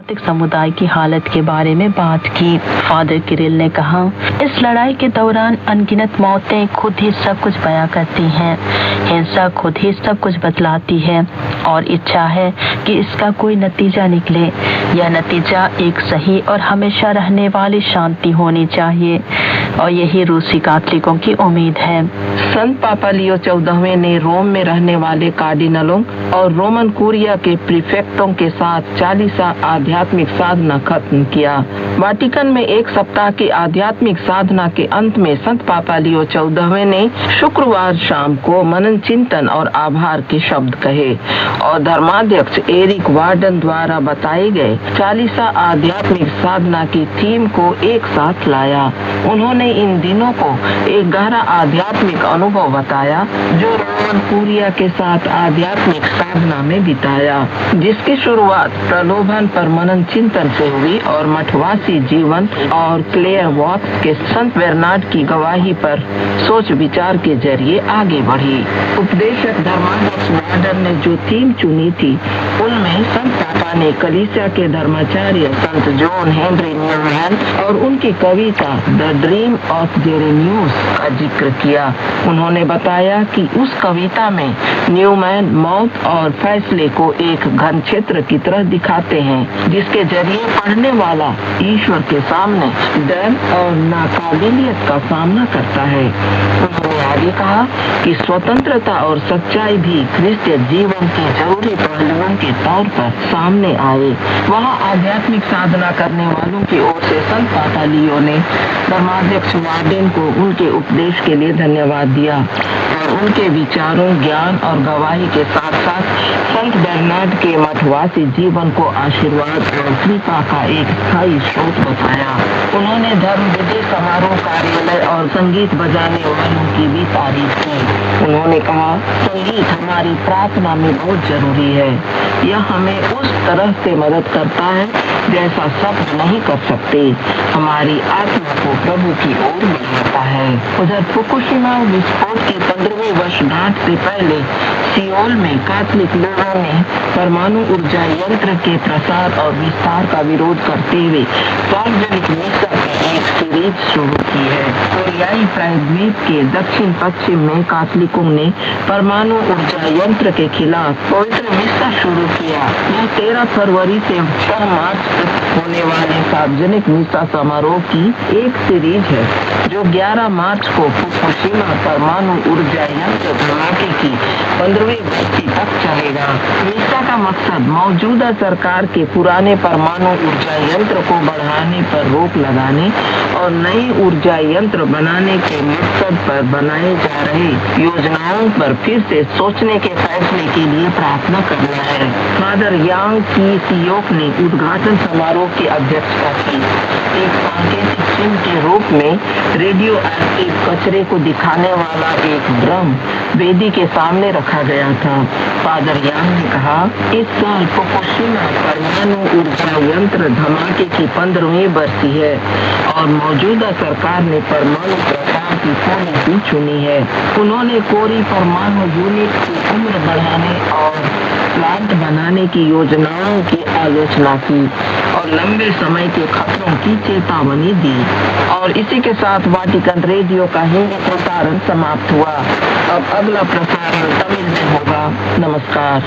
सांस्कृतिक समुदाय की हालत के बारे में बात की। फादर किरिल ने कहा, इस लड़ाई के दौरान अनगिनत मौतें खुद ही सब कुछ बयां करती हैं। हिंसा खुद ही सब कुछ बतलाती है और इच्छा है कि इसका कोई नतीजा निकले। यह नतीजा एक सही और हमेशा रहने वाली शांति होनी चाहिए और यही रूसी कैथोलिकों की उम्मीद है। संत पापा लियो 14वें ने रोम में रहने वाले कार्डिनलों और रोमन कुरिया के प्रीफेक्टों के साथ 40 आध्यात्मिक साधना खत्म किया। वाटिकन में एक सप्ताह की आध्यात्मिक साधना के अंत में संत पापा लियो 14वें ने शुक्रवार शाम को मनन चिंतन और आभार के शब्द कहे और धर्माध्यक्ष एरिक वार्डन द्वारा बताए गए 40 आध्यात्मिक साधना की थीम को एक साथ लाया। उन्होंने इन दिनों को एक गहरा आध्यात्मिक अनुभव बताया जो रोमन कुरिया के साथ आध्यात्मिक साधना में बिताया, जिसकी शुरुआत प्रलोभन पर मनन चिंतन से हुई और मठवासी जीवन और क्लेयर वॉक्स के संत बेर्नार्ड की गवाही पर सोच विचार के जरिए आगे बढ़ी। उपदेशक धर्माध्यक्ष वार्डन ने जो थीम चुनी थी उनमें संत पापा ने कलीसिया के धर्माचार्य संत जॉन हेनरी न्यूमैन और उनकी कविता द ड्रीम ऑफ जेरेनियस का जिक्र किया। उन्होंने बताया कि उस कविता में न्यूमैन मौत और फैसले को एक घन क्षेत्र की तरह दिखाते हैं जिसके जरिए पढ़ने वाला ईश्वर के सामने डर और नाकाबिलियत का सामना करता है। उन्होंने आगे कहा कि स्वतंत्रता और सच्चाई भी क्रिस्तीय जीवन के जरूरी पहलुओं के तौर पर सामने आए। वहाँ आध्यात्मिक साधना करने वालों की ओर से संत पापा लियो ने धर्माध्यक्ष वार्डन को उनके उपदेश के लिए धन्यवाद दिया और उनके विचारों, ज्ञान और गवाही के साथ साथ संत बेर्नार्ड के मठवासी जीवन को आशीर्वाद और कृपा का एक स्थायी स्रोत बताया। उन्होंने धर्म विधि समारोह, कार्यालय और संगीत बजाने वालों की भी तारीफ की। उन्होंने कहा, संगीत हमारी प्रार्थना में बहुत जरूरी है। यह हमें उस तरह से मदद करता है जैसा सब नहीं कर सकते, हमारी आत्मा को प्रभु की ओर बढ़ाता है। उधर फुकुशिमा विस्फोट की 15वीं वर्षगांठ से पहले सियोल में कैथोलिक लोगों ने परमाणु ऊर्जा यंत्र के प्रसार और विस्तार का विरोध करते हुए सार्वजनिक मिसा की एक सीरीज शुरू की है। कोरियाई प्रायद्वीप के दक्षिण पश्चिम में कैथोलिकों ने परमाणु ऊर्जा यंत्र के खिलाफ पवित्र मिसा शुरू किया। यह 13 फरवरी से 6 मार्च तक होने वाले सार्वजनिक मिसा समारोह की एक सीरीज है जो 11 मार्च को फुकुशिमा परमाणु ऊर्जा यंत्र धमाके की 15वीं बरसी तक चलेगा। मिसा का मकसद मौजूदा सरकार के पुराने परमाणु ऊर्जा यंत्र को बढ़ाने पर रोक लगाने और नई ऊर्जा यंत्र बनाने के मकसद पर बनाए जा रहे योजनाओं पर फिर से सोचने के फैसले के लिए प्रार्थना करना है। फादर यांग की सियोक ने उद्घाटन समारोह की अध्यक्षता की। एक सांकेतिक चिन्ह के रूप में रेडियो एक्टिव कचरे को दिखाने वाला एक ड्रम वेदी के सामने रखा गया था। फादर यांग ने कहा, इस साल फुकुशिमा परमाणु ऊर्जा यंत्र धमाके की 15वीं बरसी है और मौजूदा सरकार ने परमाणु प्रसार की पॉलिसी चुनी है। उन्होंने कोरी परमाणु यूनिट की उम्र बढ़ाने और प्लांट बनाने की योजनाओं की आलोचना की और लंबे समय के खतरों की चेतावनी दी। और इसी के साथ वाटिकन रेडियो का हिंदी प्रसारण समाप्त हुआ। अब अगला प्रसारण तमिल में होगा। नमस्कार।